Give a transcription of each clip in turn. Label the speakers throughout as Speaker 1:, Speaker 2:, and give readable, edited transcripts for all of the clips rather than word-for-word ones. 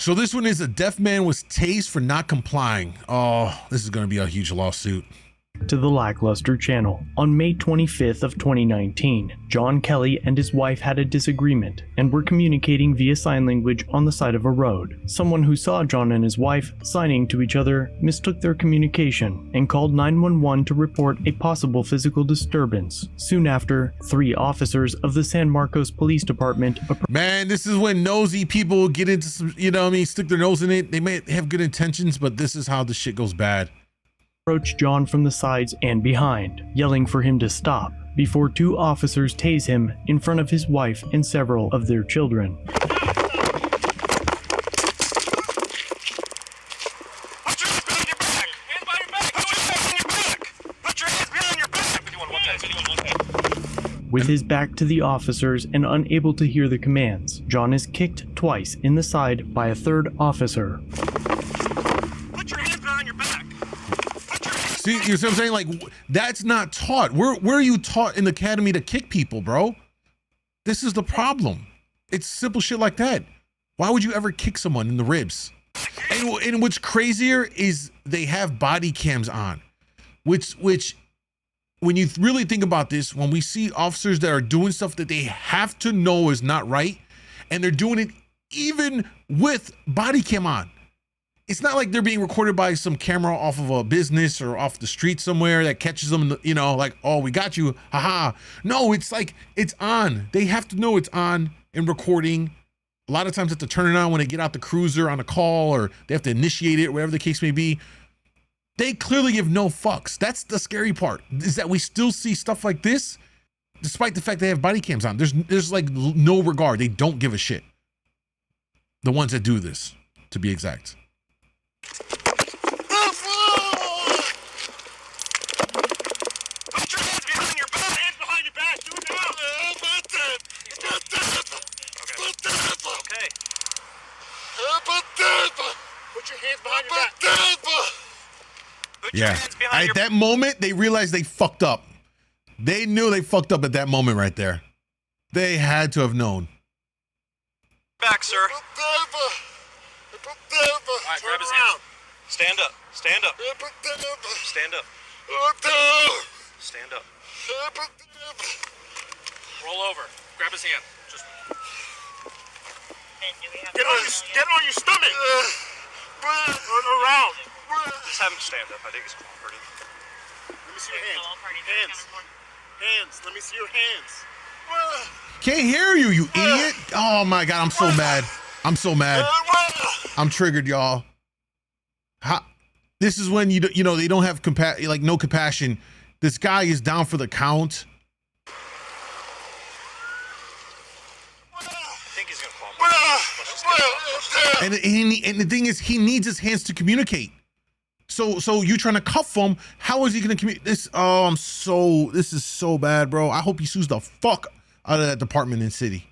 Speaker 1: So this one is a deaf man was tased for not complying. Oh, this is going to be a huge lawsuit.
Speaker 2: To the Lackluster channel. On May 25th of 2019, John Kelly and his wife had a disagreement and were communicating via sign language on the side of a road. Someone who saw John and his wife signing to each other mistook their communication and called 911 to report a possible physical disturbance. Soon after, 3 officers of the San Marcos Police Department
Speaker 1: Man, this is when nosy people get into some, you know what I mean, stick their nose in it. They may have good intentions, but this is how the shit goes bad.
Speaker 2: approached John from the sides and behind, yelling for him to stop, before 2 officers tase him in front of his wife and several of their children. With his back to the officers and unable to hear the commands, John is kicked twice in the side by a 3rd officer.
Speaker 1: See, you see what I'm saying? Like, that's not taught. Where are you taught in the academy to kick people, bro? This is the problem. It's simple shit like that. Why would you ever kick someone in the ribs? And what's crazier is they have body cams on, which when you really think about this, when we see officers that are doing stuff that they have to know is not right, and they're doing it even with body cam on. It's not like they're being recorded by some camera off of a business or off the street somewhere that catches them, you know, like, oh, we got you, haha. No, it's like, it's on. They have to know it's on and recording. A lot of times they have to turn it on when they get out the cruiser on a call, or they have to initiate it, whatever the case may be. They clearly give no fucks. That's the scary part, is that we still see stuff like this, despite the fact they have body cams on. There's like no regard. They don't give a shit. The ones that do this, to be exact. Yeah, at that moment, they realized they fucked up. They knew they fucked up at that moment right there. They had to have known.
Speaker 3: Back, sir. All right, grab his hand. Stand up. Stand up. Stand up. Stand up. Roll over. Grab his hand. Just get on your stomach. Turn around. Just have him stand up. I think he's cooperating. Let me see your hands. Hands. Let me see your hands.
Speaker 1: Can't hear you, you idiot. Oh my God, I'm so mad. I'm so mad. I'm triggered, y'all. This is when you know they don't have no compassion. This guy is down for the count.
Speaker 3: I think he's gonna cooperate.
Speaker 1: And the thing is, he needs his hands to communicate. So you trying to cuff him? How is he gonna communicate? This is so bad, bro. I hope he sues the fuck out of that department and city.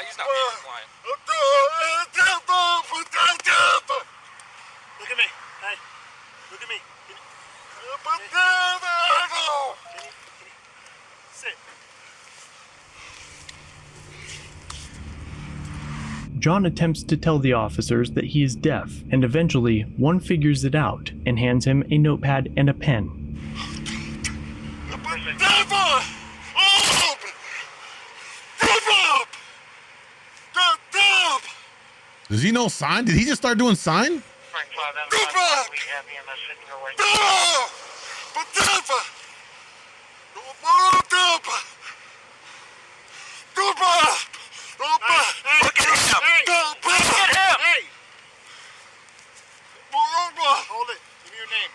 Speaker 3: He's not being compliant. Look at me. Hey, look at me. Sit.
Speaker 2: John attempts to tell the officers that he is deaf, and eventually one figures it out and hands him a notepad and a pen.
Speaker 1: Does he know sign? Did he just start doing sign?
Speaker 3: Look at him! Look at him! Hey! Hold it. Give me your name.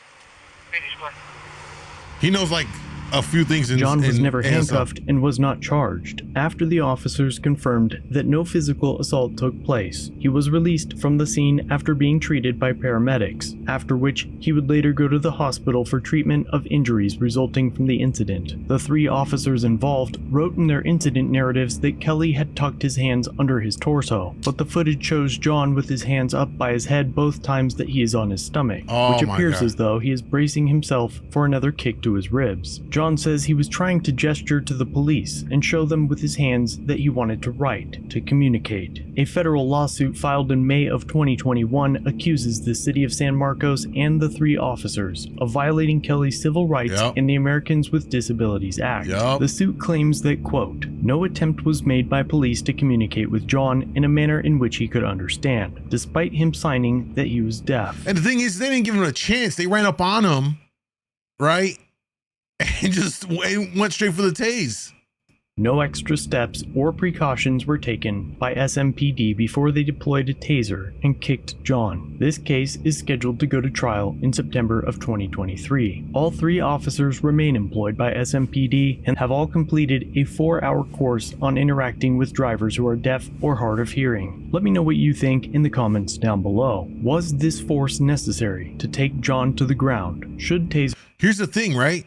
Speaker 1: He knows, like, a few things in
Speaker 2: John was never
Speaker 1: hands up.
Speaker 2: handcuffed and was not charged. After the officers confirmed that no physical assault took place, he was released from the scene after being treated by paramedics, after which he would later go to the hospital for treatment of injuries resulting from the incident. The 3 officers involved wrote in their incident narratives that Kelly had tucked his hands under his torso, but the footage shows John with his hands up by his head both times that he is on his stomach, which appears as though he is bracing himself for another kick to his ribs. John says he was trying to gesture to the police and show them with his hands that he wanted to write, to communicate. A federal lawsuit filed in May of 2021 accuses the city of San Marcos and the 3 officers of violating Kelly's civil rights in the Americans with Disabilities Act. The suit claims that, quote, no attempt was made by police to communicate with John in a manner in which he could understand, despite him signing that he was deaf.
Speaker 1: And the thing is, they didn't give him a chance. They ran up on him, right? And just went straight for the tase.
Speaker 2: No extra steps or precautions were taken by SMPD before they deployed a taser and kicked John. This case is scheduled to go to trial in September of 2023. All 3 officers remain employed by SMPD and have all completed a 4-hour course on interacting with drivers who are deaf or hard of hearing. Let me know what you think in the comments down below. Was this force necessary to take John to the ground? Should tasers
Speaker 1: Here's the thing, right?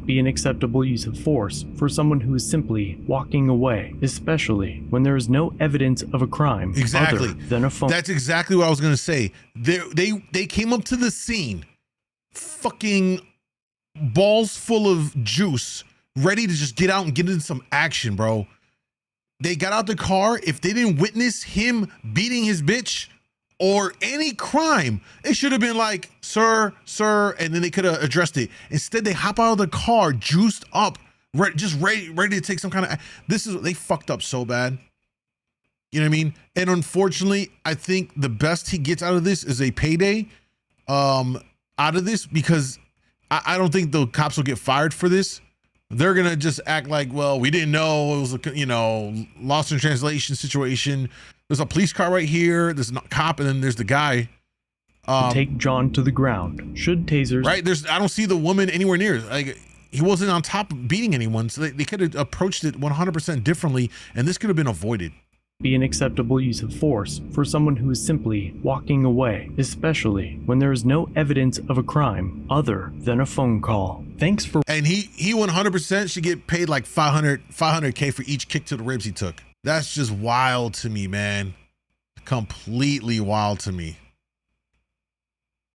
Speaker 2: be an acceptable use of force for someone who is simply walking away, especially when there is no evidence of a crime other than a phone?
Speaker 1: That's exactly what I was gonna say. They came up to the scene, fucking balls full of juice, ready to just get out and get into some action, bro. They got out the car. If they didn't witness him beating his bitch or any crime, it should have been like, sir, and then they could have addressed it. Instead, they hop out of the car, juiced up, ready to take some kind of. They fucked up so bad. You know what I mean? And unfortunately, I think the best he gets out of this is a payday. Out of this, because I don't think the cops will get fired for this. They're gonna just act like, well, we didn't know it was a lost in translation situation. There's a police car right here. There's a cop, and then there's the guy.
Speaker 2: Take John to the ground. Should tasers?
Speaker 1: Right. I don't see the woman anywhere near. Like, he wasn't on top of beating anyone, so they could have approached it 100% differently, and this could have been avoided.
Speaker 2: Be an acceptable use of force for someone who is simply walking away, especially when there is no evidence of a crime other than a phone call. Thanks for.
Speaker 1: And he 100% should get paid like $500K for each kick to the ribs he took. That's just wild to me, man. Completely wild to me.